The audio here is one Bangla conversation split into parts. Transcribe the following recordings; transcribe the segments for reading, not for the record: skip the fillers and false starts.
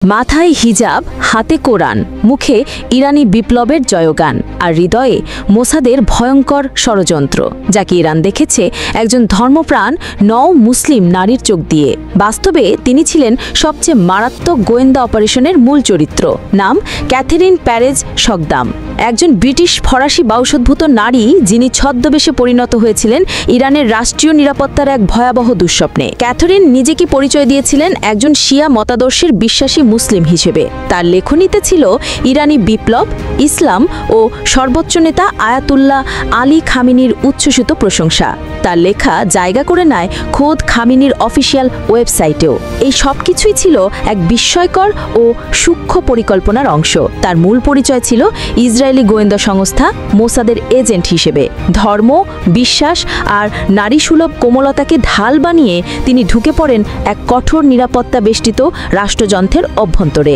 মাথায় হিজাব, হাতে কোরআন, মুখে ইরানি বিপ্লবের জয়গান, আর হৃদয়ে মোসাদের ভয়ঙ্কর ষড়যন্ত্র, যাকে ইরান দেখেছে একজন ধর্মপ্রাণ মুসলিম নারীর চোখ দিয়ে। বাস্তবে তিনি ছিলেন সবচেয়ে মারাত্মক গোয়েন্দা অপারেশনের মূল চরিত্র। নাম ক্যাথেরিন প্যারেজ শকদাম, একজন ব্রিটিশ ফরাসি বংশোদ্ভূত নারী, যিনি ছদ্মবেশে পরিণত হয়েছিলেন ইরানের রাষ্ট্রীয় নিরাপত্তার এক ভয়াবহ দুঃস্বপ্নে। ক্যাথেরিন নিজেকে পরিচয় দিয়েছিলেন একজন শিয়া মতাদর্শের বিশ্বাসী মুসলিম হিসেবে। তার লেখনীতে ছিল ইরানি বিপ্লব, ইসলাম ও সর্বোচ্চ নেতা আয়াতুল্লাহ আলী খামেনির উচ্ছ্বসিত প্রশংসা। তার লেখা জায়গা করে নেয় খোদ খামেনির অফিসিয়াল ওয়েবসাইটেও। এই সব কিছুই ছিল এক বিস্ময়কর ও সূক্ষ্ম পরিকল্পনার অংশ। তার মূল পরিচয় ছিল ইসরায়েলি গোয়েন্দা সংস্থা মোসাদের এজেন্ট হিসেবে। ধর্ম, বিশ্বাস আর নারীসুলভ কোমলতাকে ঢাল বানিয়ে তিনি ঢুকে পড়েন এক কঠোর নিরাপত্তা বেষ্টিত রাষ্ট্রযন্ত্রের অভ্যন্তরে।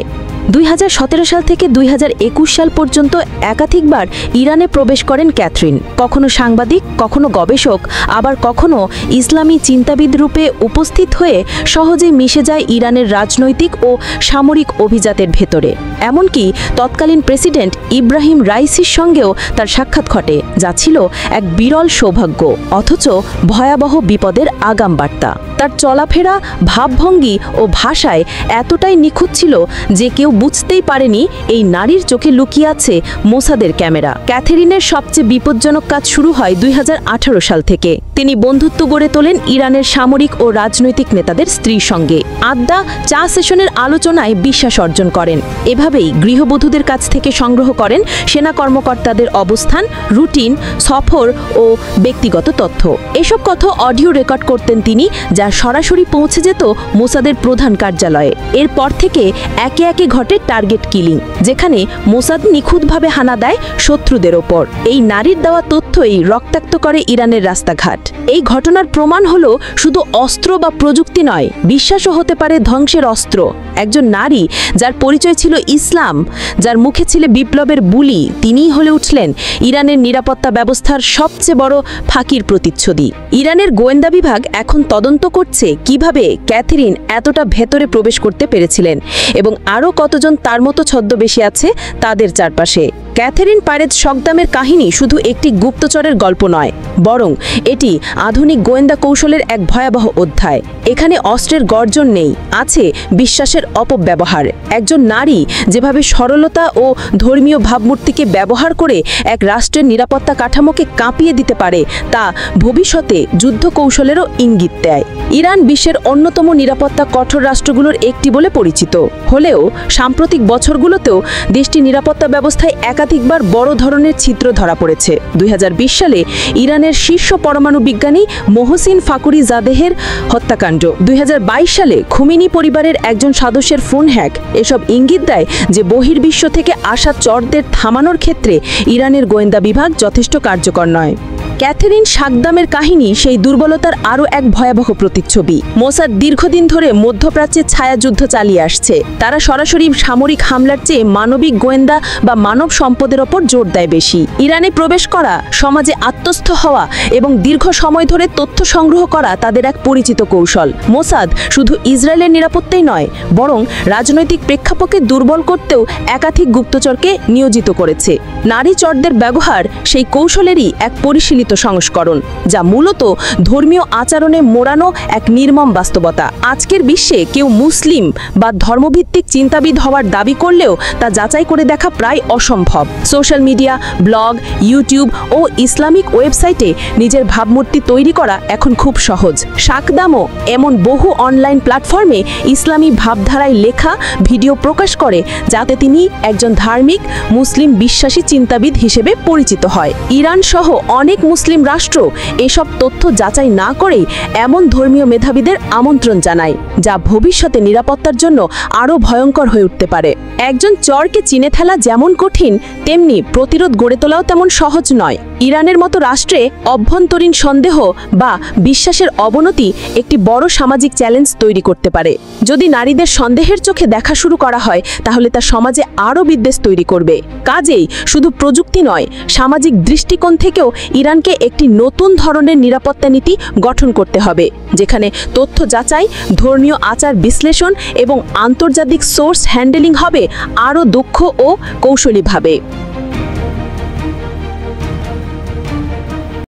2017 সাল থেকে 2021 সাল পর্যন্ত একাধিকবার ইরানে প্রবেশ করেন ক্যাথরিন। কখনো সাংবাদিক, কখনো গবেষক, আবার কখনো ইসলামী চিন্তাবিদ রূপে উপস্থিত হয়ে সহজেই মিশে যায় ইরানের রাজনৈতিক ও সামরিক অভিজাতের ভেতরে। এমনকি তৎকালীন প্রেসিডেন্ট ইব্রাহিম রাইসির সঙ্গেও তার সাক্ষাৎ ঘটে, যা ছিল এক বিরল সৌভাগ্য অথচ ভয়াবহ বিপদের আগাম বার্তা। তার চলাফেরা, ভাবভঙ্গি ও ভাষায় এতটাই নিখুঁত ছিল যে কেউ বুঝতেই পারেনি এই নারীর চোখে লুকিয়ে আছে মোসাদের ক্যামেরা। ক্যাথেরিনের সবচেয়ে বিপজ্জনক কাজ শুরু হয় 2018 সাল থেকে। তিনি বন্ধুত্ব গড়ে তোলেন ইরানের সামরিক ও রাজনৈতিক নেতাদের স্ত্রীর সঙ্গে। আড্ডা, চা সেশনের আলোচনায় বিশ্বাস অর্জন করেন। এভাবেই গৃহবধূদের কাছ থেকে সংগ্রহ করেন সেনা কর্মকর্তাদের অবস্থান, রুটিন, সফর ও ব্যক্তিগত তথ্য। এসব কথা অডিও রেকর্ড করতেন তিনি, যা সরাসরি পৌঁছে যেত মোসাদের প্রধান কার্যালয়ে। এরপর থেকে একে একে ঘটে টার্গেট কিলিং, যেখানে মোসাদ নিখুঁতভাবে হানা দেয় শত্রুদের ওপর। এই নারীর দেওয়া তথ্যই রক্তাক্ত করে ইরানের রাস্তাঘাট। এই ঘটনার প্রমাণ হলো শুধু অস্ত্র বা প্রযুক্তি নয়, বিশ্বাসও হতে পারে ধ্বংসের অস্ত্র। একজন নারী যার পরিচয় ছিল ইসলাম, যার মুখে ছিল বিপ্লবের বুলি, তিনিই হলে উঠলেন ইরানের নিরাপত্তা ব্যবস্থার সবচেয়ে বড় ফাঁকির প্রতিচ্ছবি। ইরানের গোয়েন্দা বিভাগ এখন তদন্ত করছে কিভাবে ক্যাথেরিন এতটা ভেতরে প্রবেশ করতে পেরেছিলেন এবং আরও কতজন তার মতো ছদ্মবেশী আছে তাদের চারপাশে। ক্যাথেরিন প্যারেজ শকদামের কাহিনী শুধু একটি গুপ্তচরের গল্প নয়, বরং এটি আধুনিক গোয়েন্দা কৌশলের এক ভয়াবহ অধ্যায়। এখানে অস্ত্রের গর্জন নেই, আছে বিশ্বাসের অপব্যবহার। একজন নারী যেভাবে সরলতা ও ধর্মীয় ভাবমূর্তিকে ব্যবহার করে এক রাষ্ট্রের নিরাপত্তা কাঠামোকে কাঁপিয়ে দিতে পারে, তা ভবিষ্যতে যুদ্ধ কৌশলেরও ইঙ্গিত দেয়। ইরান বিশ্বের অন্যতম নিরাপত্তা কঠোর রাষ্ট্রগুলোর একটি বলে পরিচিত হলেও সাম্প্রতিক বছরগুলোতেও দেশটির নিরাপত্তা ব্যবস্থায় একাধিকবার বড় ধরনের ছিদ্র ধরা পড়েছে। 2020 সালে ইরানের শীর্ষ পরমাণু বিজ্ঞানী মোহসিন ফাখরিজাদেহের হত্যাকাণ্ড, 2022 সালে খুমেনি পরিবারের একজন সদস্যের ফোন হ্যাক, এসব ইঙ্গিত দেয় যে বহির্বিশ্ব থেকে আসা চরদের থামানোর ক্ষেত্রে ইরানের গোয়েন্দা বিভাগ যথেষ্ট কার্যকর নয়। ক্যাথেরিন শকদামের কাহিনী সেই দুর্বলতার আরও এক ভয়াবহ প্রতিচ্ছবি। মোসাদ দীর্ঘদিন ধরে মধ্যপ্রাচ্যে ছায়াযুদ্ধ চালিয়ে আসছে। তারা সরাসরি সামরিক হামলার চেয়ে মানবিক গোয়েন্দা বা মানব সম্পদের ওপর জোর দেয় বেশি। ইরানে প্রবেশ করা, সমাজে আত্মস্থ হওয়া এবং দীর্ঘ সময় ধরে তথ্য সংগ্রহ করা তাদের এক পরিচিত কৌশল। মোসাদ শুধু ইসরায়েলের নিরাপত্তাই নয়, বরং রাজনৈতিক প্রেক্ষাপটকে দুর্বল করতেও একাধিক গুপ্তচরকে নিয়োজিত করেছে। নারী চরদের ব্যবহার সেই কৌশলেরই এক পরিশীলিত সংস্করণ, যা মূলত ধর্মীয় আচরণে মোড়ানো এক নির্মম বাস্তবতা। আজকের বিশ্বে কেউ মুসলিম বা ধর্মভিত্তিক চিন্তাবিদ হওয়ার দাবি করলেও তা যাচাই করে দেখা প্রায় অসম্ভব। সোশ্যাল মিডিয়া, ব্লগ, ইউটিউব ও ইসলামিক ওয়েবসাইটে নিজের ভাবমূর্তি তৈরি করা এখন খুব সহজ। শকদামও এমন বহু অনলাইন প্ল্যাটফর্মে ইসলামী ভাবধারায় লেখা ভিডিও প্রকাশ করে, যাতে তিনি একজন ধার্মিক মুসলিম বিশ্বাসী চিন্তাবিদ হিসেবে পরিচিত হয়। ইরান সহ অনেক মুসলিম রাষ্ট্র এসব তথ্য যাচাই না করেই এমন ধর্মীয় মেধাবীদের আমন্ত্রণ জানায়, যা ভবিষ্যতে নিরাপত্তার জন্য আরও ভয়ঙ্কর হয়ে উঠতে পারে। একজন চরকে চিনে ফেলা যেমন কঠিন, তেমনি প্রতিরোধ গড়ে তোলাও তেমন সহজ নয়। ইরানের মতো রাষ্ট্রে অভ্যন্তরীণ সন্দেহ বা বিশ্বাসের অবনতি একটি বড় সামাজিক চ্যালেঞ্জ তৈরি করতে পারে। যদি নারীদের সন্দেহের চোখে দেখা শুরু করা হয়, তাহলে তা সমাজে আরও বিদ্বেষ তৈরি করবে। কাজেই শুধু প্রযুক্তি নয়, সামাজিক দৃষ্টিকোণ থেকেও ইরানকে ইরানকে একটি নতুন ধরনের নিরাপত্তা নীতি গঠন করতে হবে, যেখানে তথ্য যাচাই, ধর্মীয় আচার বিশ্লেষণ এবং আন্তর্জাতিক সোর্স হ্যান্ডেলিং হবে আরও দক্ষ ও কৌশলীভাবে।